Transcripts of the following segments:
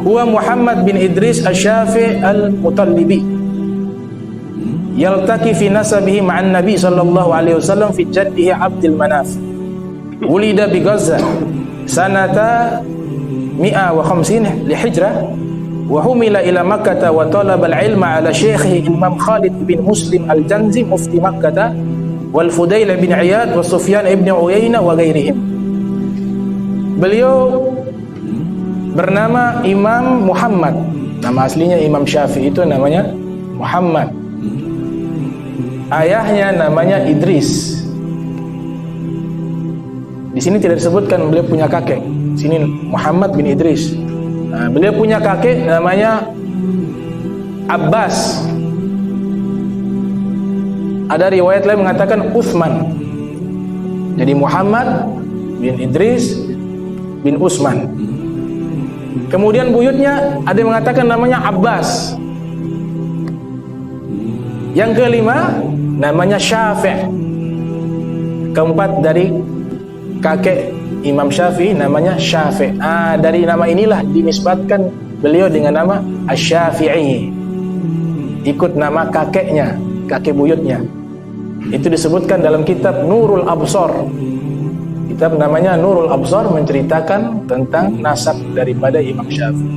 huwa Muhammad bin Idris Asy-Syafi'i al-Mutallibi yaltaqi fi nasabihi ma'an Nabi sallallahu alaihi wasallam fi jaddihi Abdul Manaf. Wulida bi Gaza sanata 150 li Hijrah wa humila ila Makkah wa talaba al-ilma ala syekhihi Imam Khalid bin Muslim al-Janzi mufti Makkah wal Fudail bin Iyad wa Sufyan ibn Uyainah wa ghairihim. Beliau bernama Imam Muhammad. Nama aslinya Imam Syafi'i itu namanya Muhammad. Ayahnya namanya Idris. Di sini tidak disebutkan beliau punya kakek. Di sini Muhammad bin Idris. Nah, beliau punya kakek namanya Abbas. Ada riwayat lain mengatakan Utsman. Jadi Muhammad bin Idris bin Utsman. Kemudian buyutnya ada yang mengatakan namanya Abbas. Yang kelima namanya Syafi'. Keempat dari kakek Imam Syafi'i namanya Syafi'. Dari nama inilah dinisbatkan beliau dengan nama Asy-Syafi'i. Ikut nama kakeknya, kakek buyutnya. Itu disebutkan dalam kitab Nurul Absar. Kitab namanya Nurul Absar menceritakan tentang nasab daripada Imam Syafi'i.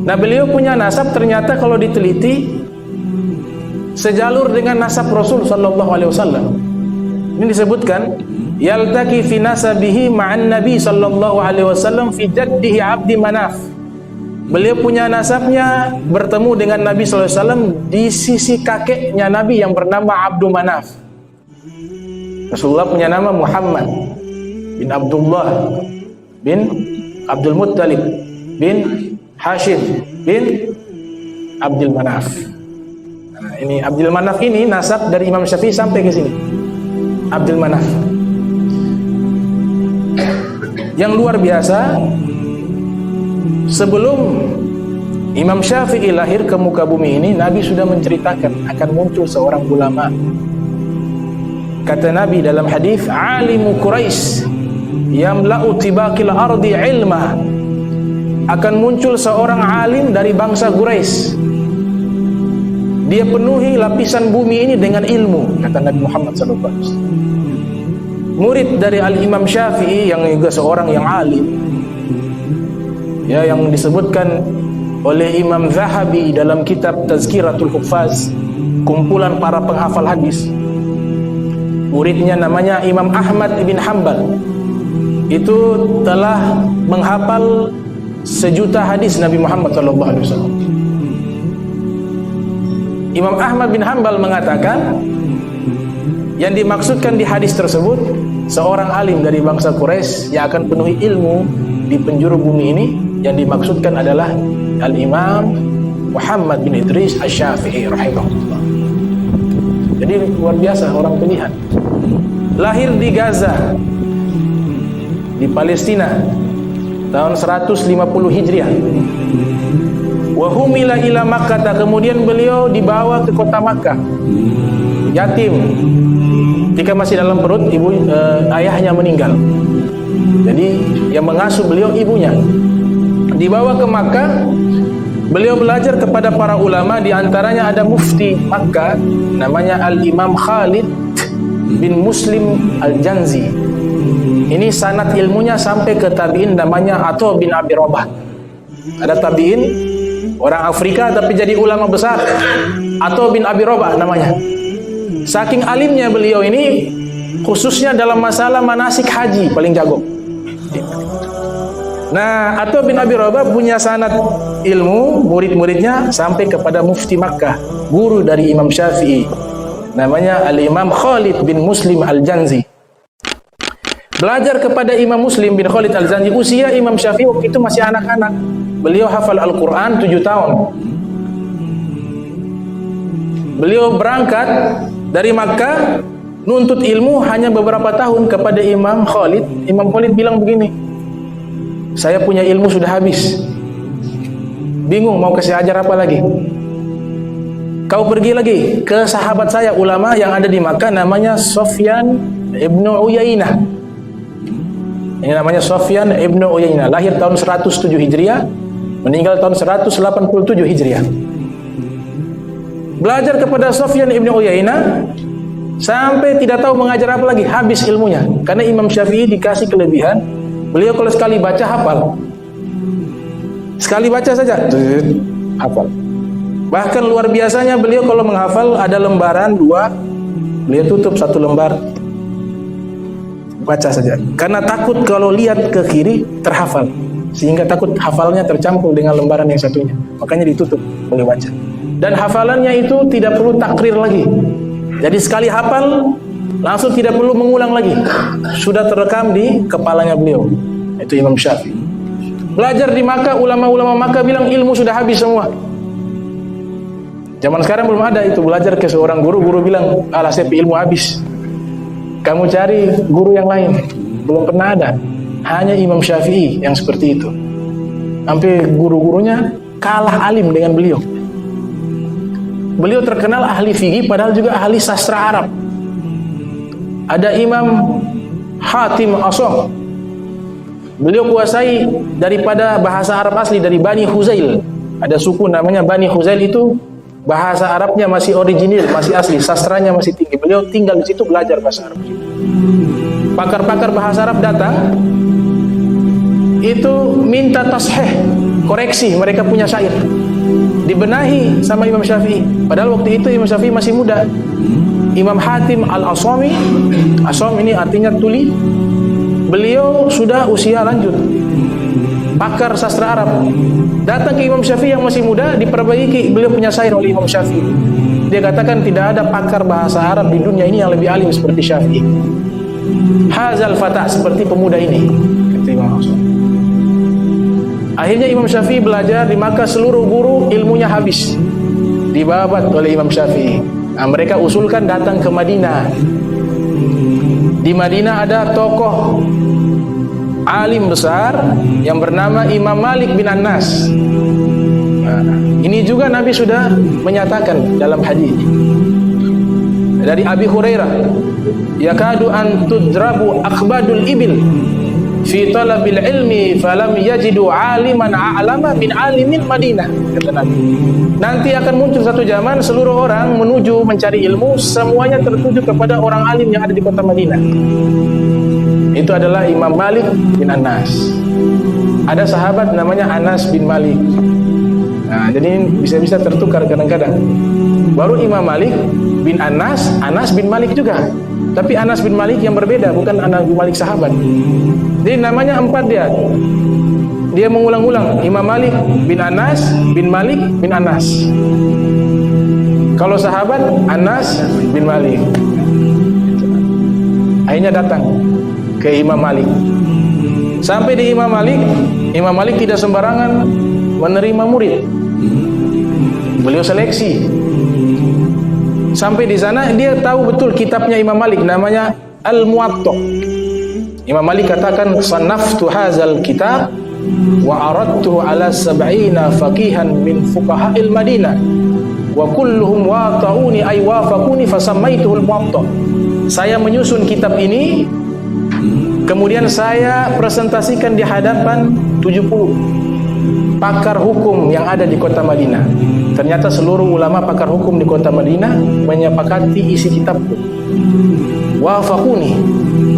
Nah, beliau punya nasab ternyata kalau diteliti sejalur dengan nasab Rasul sallallahu alaihi wasallam. Ini disebutkan yaltaqi fi nasabihi ma'an Nabi sallallahu alaihi wasallam fi jaddihi Abdi Manaf. Beliau punya nasabnya bertemu dengan Nabi sallallahu alaihi wasallam di sisi kakeknya Nabi yang bernama Abdul Manaf. Rasulullah punya nama Muhammad bin Abdullah bin Abdul Muttalib bin Hashim bin Abdul Manaf. Nah, ini Abdul Manaf ini nasab dari Imam Syafi'i sampai ke sini. Abdul Manaf. Yang luar biasa, sebelum Imam Syafi'i lahir ke muka bumi ini, Nabi sudah menceritakan akan muncul seorang ulama. Kata Nabi dalam hadis, alimu Quraisy yamla'u tibaqil ardi ilma. Akan muncul seorang alim dari bangsa Quraisy. Dia penuhi lapisan bumi ini dengan ilmu, kata Nabi Muhammad SAW. Murid dari Al-Imam Syafi'i yang juga seorang yang alim, ya, yang disebutkan oleh Imam Zahabi dalam kitab Tazkiratul Huffaz, kumpulan para penghafal hadis. Muridnya namanya Imam Ahmad bin Hanbal. Itu telah menghafal 1.000.000 hadis Nabi Muhammad SAW. Imam Ahmad bin Hanbal mengatakan yang dimaksudkan di hadis tersebut seorang alim dari bangsa Quraisy yang akan penuhi ilmu di penjuru bumi ini, yang dimaksudkan adalah Al-Imam Muhammad bin Idris Asy-Syafi'i rahimahullah. Jadi luar biasa orang pilihan. Lahir di Gaza, di Palestina tahun 150 Hijriah. Wa humila ila Makkah, kemudian beliau dibawa ke kota Makkah. Yatim. Ketika masih dalam perut ayahnya meninggal. Jadi yang mengasuh beliau ibunya. Dibawa ke Makkah, beliau belajar kepada para ulama, di antaranya ada mufti Makkah namanya Al-Imam Khalid bin Muslim al-Janzi. Ini sanad ilmunya sampai ke tabi'in namanya Atha bin Abi Rabah. Ada tabi'in orang Afrika tapi jadi ulama besar, Atha bin Abi Rabah namanya. Saking alimnya beliau ini, khususnya dalam masalah manasik haji paling jago. Nah, Atha bin Abi Rabah punya sanad ilmu murid-muridnya sampai kepada mufti Makkah, guru dari Imam Syafi'i, namanya Al-Imam Khalid bin Muslim al-Janzi. Belajar kepada Imam Muslim bin Khalid al-Janzi. Usia Imam Syafi'i waktu itu masih anak-anak. Beliau hafal Al-Quran 7 tahun. Beliau berangkat dari Makkah nuntut ilmu hanya beberapa tahun kepada Imam Khalid. Imam Khalid bilang begini, saya punya ilmu sudah habis, bingung mau kasih ajar apa lagi. Kau pergi lagi ke sahabat saya ulama yang ada di Makkah, namanya Sufyan ibn Uyainah. Ini namanya Sufyan ibn Uyainah, lahir tahun 107 Hijriah, meninggal tahun 187 Hijriah. Belajar kepada Sufyan ibn Uyainah sampai tidak tahu mengajar apa lagi, habis ilmunya. Karena Imam Syafi'i dikasih kelebihan, beliau kalau sekali baca hafal. Sekali baca saja hafal. Bahkan luar biasanya beliau kalau menghafal ada lembaran 2, beliau tutup 1 lembar, baca saja. Karena takut kalau lihat ke kiri terhafal, sehingga takut hafalnya tercampur dengan lembaran yang satunya. Makanya ditutup, boleh baca. Dan hafalannya itu tidak perlu takrir lagi. Jadi sekali hafal langsung tidak perlu mengulang lagi, sudah terekam di kepalanya beliau. Itu Imam Syafi'i. Belajar di Makkah, ulama-ulama Makkah bilang ilmu sudah habis semua. Zaman sekarang belum ada itu, belajar ke seorang guru, guru bilang, alah sepi ilmu habis, kamu cari guru yang lain. Belum pernah ada. Hanya Imam Syafi'i yang seperti itu. Sampai guru-gurunya kalah alim dengan beliau. Beliau terkenal ahli fikih padahal juga ahli sastra Arab. Ada Imam Hatim As-Sham. Beliau kuasai daripada bahasa Arab asli dari Bani Huzail. Ada suku namanya Bani Huzail, itu bahasa Arabnya masih original, masih asli, sastranya masih tinggi. Beliau tinggal di situ belajar bahasa Arab. Pakar-pakar bahasa Arab datang, itu minta tasheh, koreksi mereka punya syair. Dibenahi sama Imam Syafi'i. Padahal waktu itu Imam Syafi'i masih muda. Imam Hatim Al-Ashami, Asham ini artinya tuli, beliau sudah usia lanjut, pakar sastra Arab. Datang ke Imam Syafi'i yang masih muda, diperbaiki. Beliau punya syair oleh Imam Syafi'i. Dia katakan tidak ada pakar bahasa Arab di dunia ini yang lebih alim seperti Syafi'i. Hazal fata, seperti pemuda ini, kata Imam Asham. Akhirnya Imam Syafi'i belajar di Makkah, seluruh guru ilmunya habis, dibabat oleh Imam Syafi'i. Nah, mereka usulkan datang ke Madinah. Di Madinah ada tokoh alim besar yang bernama Imam Malik bin Anas. Nah, ini juga Nabi sudah menyatakan dalam hadis dari Abi Hurairah, yakadu an tudrabu akhbadul ibil fi talabil ilmi falam yajidu aliman a'lama min alimin Madinah, kata Nabi. Nanti akan muncul satu zaman seluruh orang menuju mencari ilmu, semuanya tertuju kepada orang alim yang ada di kota Madinah. Itu adalah Imam Malik bin Anas. Ada sahabat namanya Anas bin Malik. Nah, jadi bisa-bisa tertukar kadang-kadang. Baru Imam Malik bin Anas, Anas bin Malik juga. Tapi Anas bin Malik yang berbeda, bukan Anas bin Malik sahabat. Jadi namanya 4 dia. Dia mengulang-ulang, Imam Malik bin Anas bin Malik bin Anas. Kalau sahabat Anas bin Malik. Akhirnya datang ke Imam Malik. Sampai di Imam Malik tidak sembarangan menerima murid. Beliau seleksi. Sampai di sana dia tahu betul kitabnya Imam Malik namanya Al-Muwatta. Imam Malik katakan, "Sanaftu hadzal kitab wa aradtu ala 70 faqihan min fuqaha'il Madinah wa kulluhum wata'uni ay wafaquni fasammaituhu Al-Muwatta." Saya menyusun kitab ini, kemudian saya presentasikan di hadapan 70 pakar hukum yang ada di kota Madinah. Ternyata seluruh ulama pakar hukum di kota Madinah menyepakati isi kitabku. Wafaquni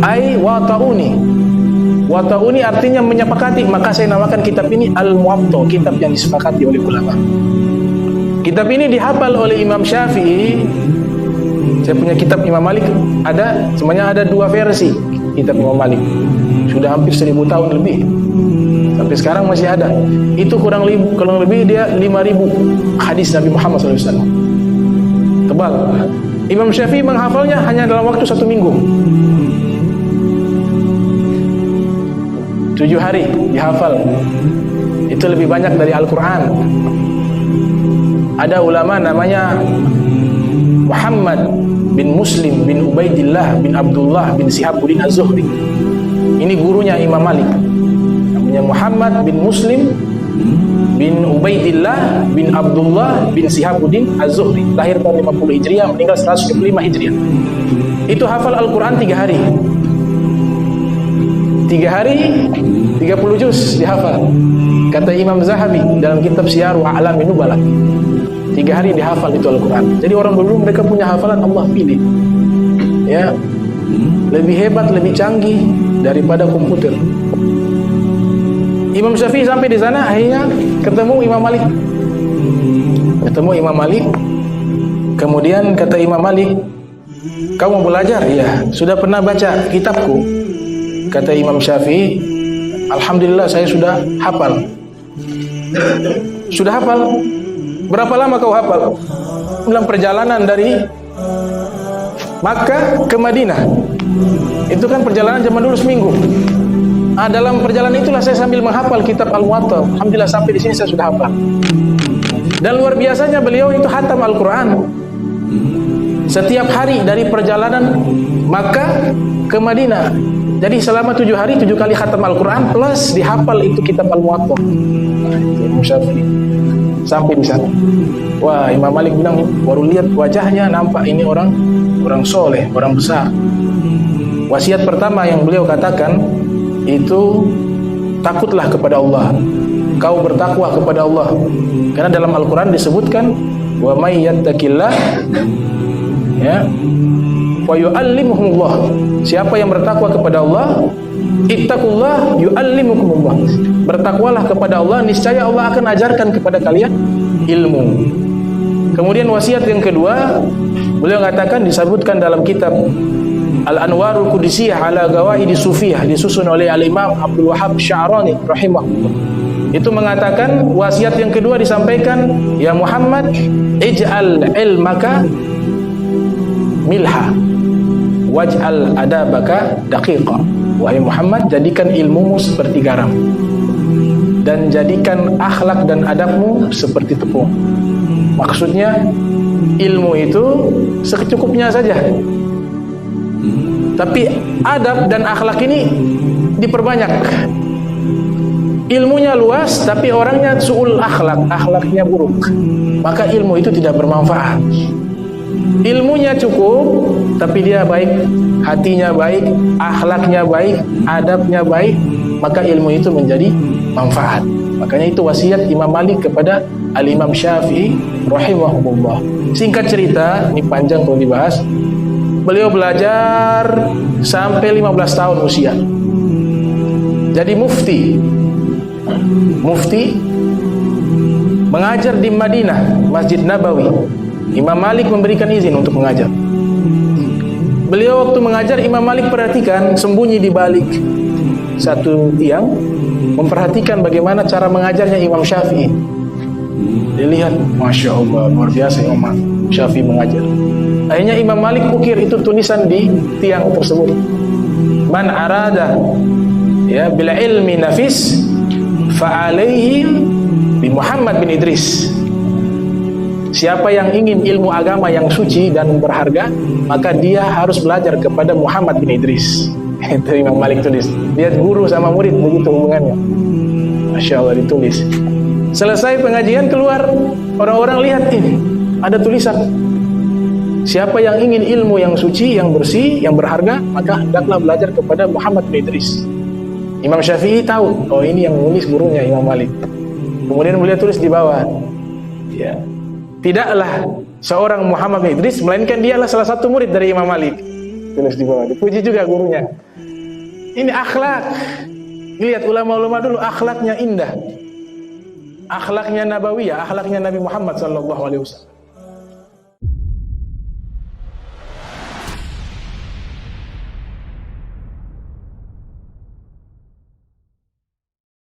ay wata'uni. Wata'uni artinya menyepakati, maka saya namakan kitab ini Al-Muwatta, kitab yang disepakati oleh ulama. Kitab ini dihafal oleh Imam Syafi'i. Saya punya kitab Imam Malik, ada, semuanya ada 2 versi kitab Imam Malik. Sudah hampir 1000 tahun lebih. Sampai sekarang masih ada. Itu kurang lebih dia 5000 hadis Nabi Muhammad SAW. Tebal. Imam Syafi'i menghafalnya hanya dalam waktu 1 minggu. 7 hari dihafal. Itu lebih banyak dari Al-Quran. Ada ulama namanya Muhammad bin Muslim bin Ubaidillah bin Abdullah bin Sihabuddin Az-Zuhri. Ini gurunya Imam Malik. Namanya Muhammad bin Muslim bin Ubaidillah bin Abdullah bin Sihabuddin Az-Zuhri. Lahir tahun 50 Hijriah, meninggal 125 Hijriah. Itu hafal Al-Quran 3 hari. 3 3 hari 30 juz dihafal. Kata Imam Zahabi dalam kitab Syiar wa A'lamin Nubala, 3 hari dihafal itu Al-Quran. Jadi orang dulu mereka punya hafalan Allah pilih, ya, lebih hebat, lebih canggih daripada komputer. Imam Syafi'i sampai di sana, akhirnya ketemu Imam Malik. Kemudian kata Imam Malik, "Kamu mau belajar?" "Iya." "Sudah pernah baca kitabku?" Kata Imam Syafi'i, "Alhamdulillah saya sudah hafal." "Sudah hafal? Berapa lama kau hafal?" "Dalam perjalanan dari Makkah ke Madinah." Itu kan perjalanan zaman dulu seminggu. Dalam perjalanan itulah saya sambil menghafal kitab Al-Muwatta. Alhamdulillah sampai di sini saya sudah hafal. Dan luar biasanya beliau itu khatam Al-Quran setiap hari dari perjalanan Makkah ke Madinah. Jadi selama 7 hari 7 kali khatam Al-Quran plus dihafal itu kitab Al-Muwatta. Imam Syafi'i sampai di sana. Wah, Imam Malik bilang, baru lihat wajahnya nampak ini orang soleh, orang besar. Wasiat pertama yang beliau katakan itu, takutlah kepada Allah. Kau bertakwa kepada Allah. Karena dalam Al-Quran disebutkan, wa may yattaqillah, ya, wa yu'allimuhumullah. Siapa yang bertakwa kepada Allah, ittaqullah yu'allimukumullah. Bertakwalah kepada Allah, niscaya Allah akan ajarkan kepada kalian ilmu. Kemudian wasiat yang kedua, beliau katakan, disebutkan dalam kitab Al-Anwarul Qudusiyah ala Gawaidi Sufiyah, disusun oleh Al-Imam Abdul Wahhab Sya'rani rahimahullah. Itu mengatakan, wasiat yang kedua disampaikan, ya Muhammad, ij'al ilmaka milha waj'al adabaka daqiqa. Wahai Muhammad, jadikan ilmumu seperti garam dan jadikan akhlak dan adabmu seperti tepung. Maksudnya ilmu itu secukupnya saja, tapi adab dan akhlak ini diperbanyak. Ilmunya luas tapi orangnya su'ul akhlak, akhlaknya buruk, maka ilmu itu tidak bermanfaat. Ilmunya cukup tapi dia baik, hatinya baik, akhlaknya baik, adabnya baik, maka ilmu itu menjadi manfaat. Makanya itu wasiat Imam Malik kepada Al-Imam Syafi'i rahimahullah. Singkat cerita, ini panjang kalau dibahas, beliau belajar sampai 15 tahun usia. Jadi mufti mengajar di Madinah, Masjid Nabawi. Imam Malik memberikan izin untuk mengajar. Beliau waktu mengajar, Imam Malik perhatikan, sembunyi di balik satu tiang, memperhatikan bagaimana cara mengajarnya Imam Syafi'i. Dilihat, Masya Allah, luar biasa Imam Syafi'i mengajar. Akhirnya Imam Malik ukir itu tulisan di tiang tersebut. Man arada, ya, bil ilmi nafis fa'alaihi bi Muhammad bin Idris. Siapa yang ingin ilmu agama yang suci dan berharga, maka dia harus belajar kepada Muhammad bin Idris. Itu Imam Malik tulis. Dia guru sama murid, begitu hubungannya. Masya Allah, ditulis. Selesai pengajian, keluar, orang-orang lihat ini, ada tulisan. Siapa yang ingin ilmu yang suci, yang bersih, yang berharga, maka hendaklah belajar kepada Muhammad bin Idris. Imam Syafi'i tahu, oh ini yang menulis gurunya Imam Malik. Kemudian beliau tulis di bawah, ya, tidaklah seorang Muhammad bin Idris, melainkan dialah salah satu murid dari Imam Malik. Tulis di bawah, dipuji juga gurunya. Ini akhlak. Lihat ulama-ulama dulu, akhlaknya indah. Akhlaknya nabawiyah, akhlaknya Nabi Muhammad sallallahu alaihi wasallam.